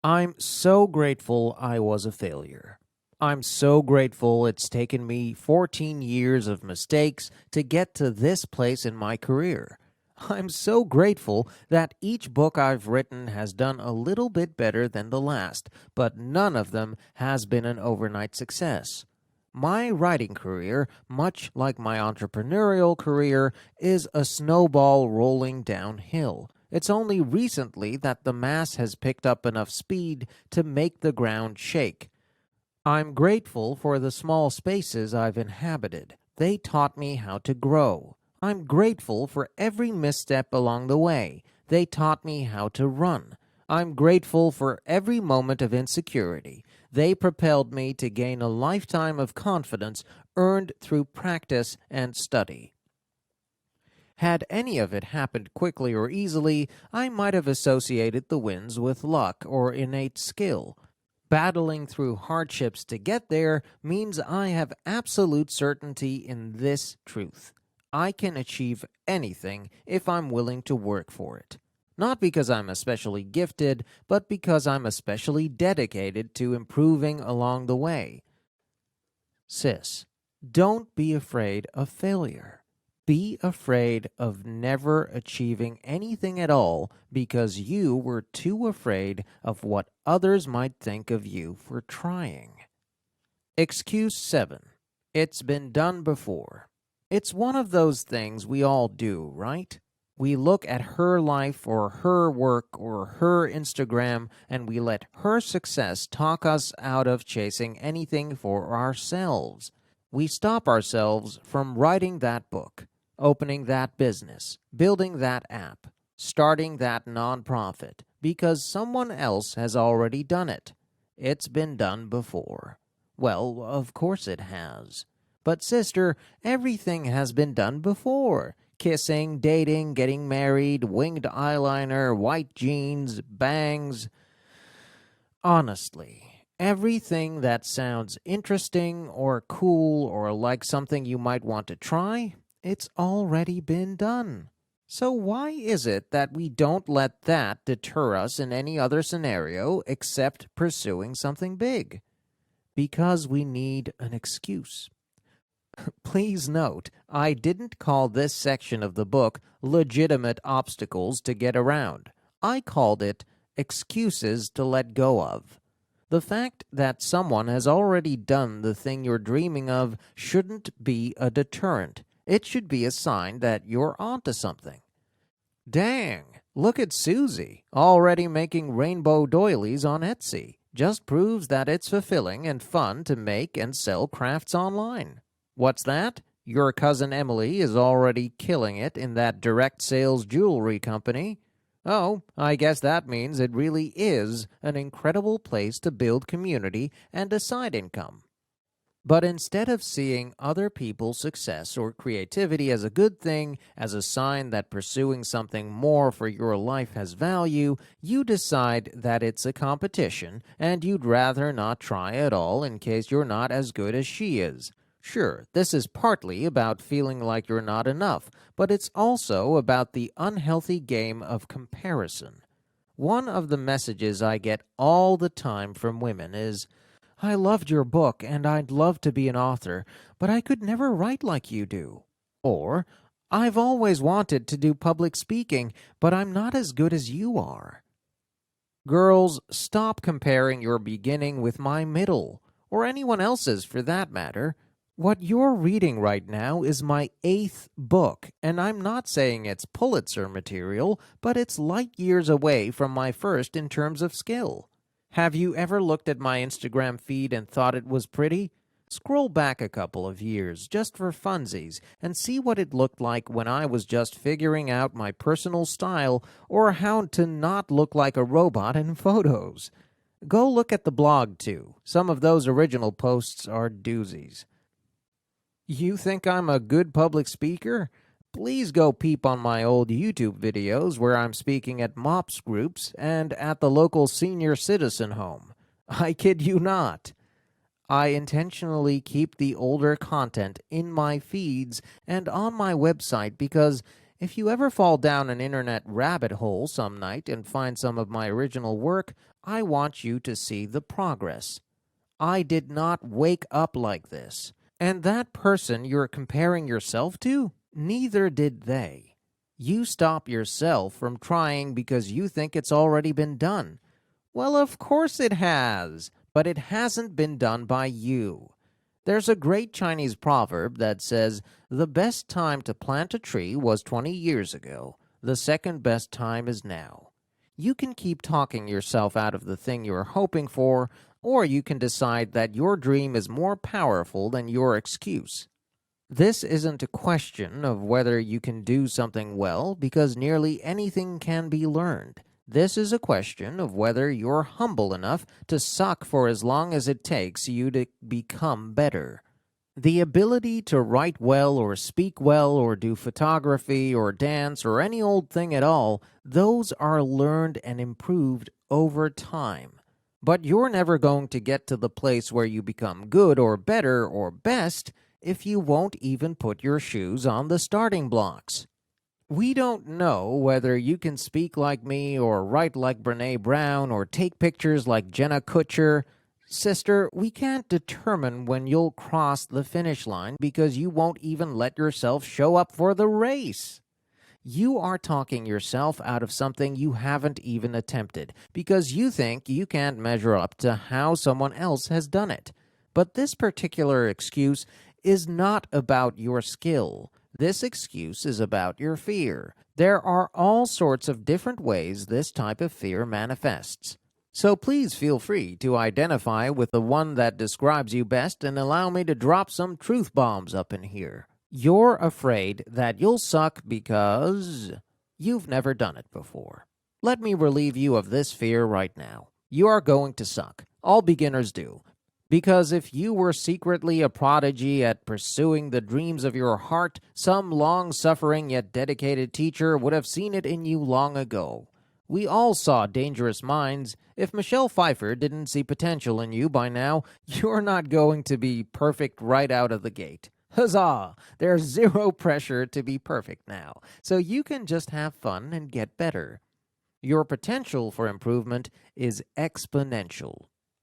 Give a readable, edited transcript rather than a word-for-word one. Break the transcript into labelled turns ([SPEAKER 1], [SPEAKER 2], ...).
[SPEAKER 1] I'm so grateful I was a failure. I'm so grateful it's taken me 14 years of mistakes to get to this place in my career. I'm so grateful that each book I've written has done a little bit better than the last, but none of them has been an overnight success. My writing career, much like my entrepreneurial career, is a snowball rolling downhill. It's only recently that the mass has picked up enough speed to make the ground shake. I'm grateful for the small spaces I've inhabited. They taught me how to grow. I'm grateful for every misstep along the way. They taught me how to run. I'm grateful for every moment of insecurity. They propelled me to gain a lifetime of confidence earned through practice and study. Had any of it happened quickly or easily, I might have associated the wins with luck or innate skill. Battling through hardships to get there means I have absolute certainty in this truth. I can achieve anything if I'm willing to work for it. Not because I'm especially gifted, but because I'm especially dedicated to improving along the way. Sis, don't be afraid of failure. Be afraid of never achieving anything at all because you were too afraid of what others might think of you for trying. Excuse 7. It's been done before. It's one of those things we all do, right? We look at her life or her work or her Instagram and we let her success talk us out of chasing anything for ourselves. We stop ourselves from writing that book, opening that business, building that app, starting that nonprofit, because someone else has already done it. It's been done before. Well, of course it has. But sister, everything has been done before. Kissing, dating, getting married, winged eyeliner, white jeans, bangs. Honestly, everything that sounds interesting or cool or like something you might want to try, it's already been done. So why is it that we don't let that deter us in any other scenario except pursuing something big? Because we need an excuse. Please note, I didn't call this section of the book legitimate obstacles to get around. I called it excuses to let go of. The fact that someone has already done the thing you're dreaming of shouldn't be a deterrent. It should be a sign that you're onto something. Dang, look at Susie, already making rainbow doilies on Etsy. Just proves that it's fulfilling and fun to make and sell crafts online. What's that? Your cousin Emily is already killing it in that direct sales jewelry company. Oh, I guess that means it really is an incredible place to build community and a side income. But instead of seeing other people's success or creativity as a good thing, as a sign that pursuing something more for your life has value, you decide that it's a competition and you'd rather not try at all in case you're not as good as she is. Sure, this is partly about feeling like you're not enough, but it's also about the unhealthy game of comparison. One of the messages I get all the time from women is, I loved your book and I'd love to be an author, but I could never write like you do. Or, I've always wanted to do public speaking, but I'm not as good as you are. Girls, stop comparing your beginning with my middle, or anyone else's for that matter. What you're reading right now is my 8th book, and I'm not saying it's Pulitzer material, but it's light years away from my first in terms of skill. Have you ever looked at my Instagram feed and thought it was pretty? Scroll back a couple of years, just for funsies, and see what it looked like when I was just figuring out my personal style or how to not look like a robot in photos. Go look at the blog, too. Some of those original posts are doozies. You think I'm a good public speaker? Please go peep on my old YouTube videos where I'm speaking at MOPS groups and at the local senior citizen home. I kid you not. I intentionally keep the older content in my feeds and on my website because if you ever fall down an internet rabbit hole some night and find some of my original work, I want you to see the progress. I did not wake up like this. And that person you're comparing yourself to, neither did they. You stop yourself from trying because you think it's already been done. Well, of course it has, but it hasn't been done by you. There's a great Chinese proverb that says, the best time to plant a tree was 20 years ago. The second best time is now. You can keep talking yourself out of the thing you're hoping for, or you can decide that your dream is more powerful than your excuse. This isn't a question of whether you can do something well, because nearly anything can be learned. This is a question of whether you're humble enough to suck for as long as it takes you to become better. The ability to write well or speak well or do photography or dance or any old thing at all, those are learned and improved over time. But you're never going to get to the place where you become good or better or best if you won't even put your shoes on the starting blocks. We don't know whether you can speak like me or write like Brené Brown or take pictures like Jenna Kutcher. Sister, we can't determine when you'll cross the finish line because you won't even let yourself show up for the race. You are talking yourself out of something you haven't even attempted because you think you can't measure up to how someone else has done it. But this particular excuse is not about your skill. This excuse is about your fear. There are all sorts of different ways this type of fear manifests. So please feel free to identify with the one that describes you best and allow me to drop some truth bombs up in here. You're afraid that you'll suck because you've never done it before. Let me relieve you of this fear right now. You are going to suck. All beginners do. Because if you were secretly a prodigy at pursuing the dreams of your heart, some long-suffering yet dedicated teacher would have seen it in you long ago. We all saw Dangerous Minds. If Michelle Pfeiffer didn't see potential in you by now, you're not going to be perfect right out of the gate. Huzzah! There's zero pressure to be perfect now, so you can just have fun and get better. Your potential for improvement is exponential.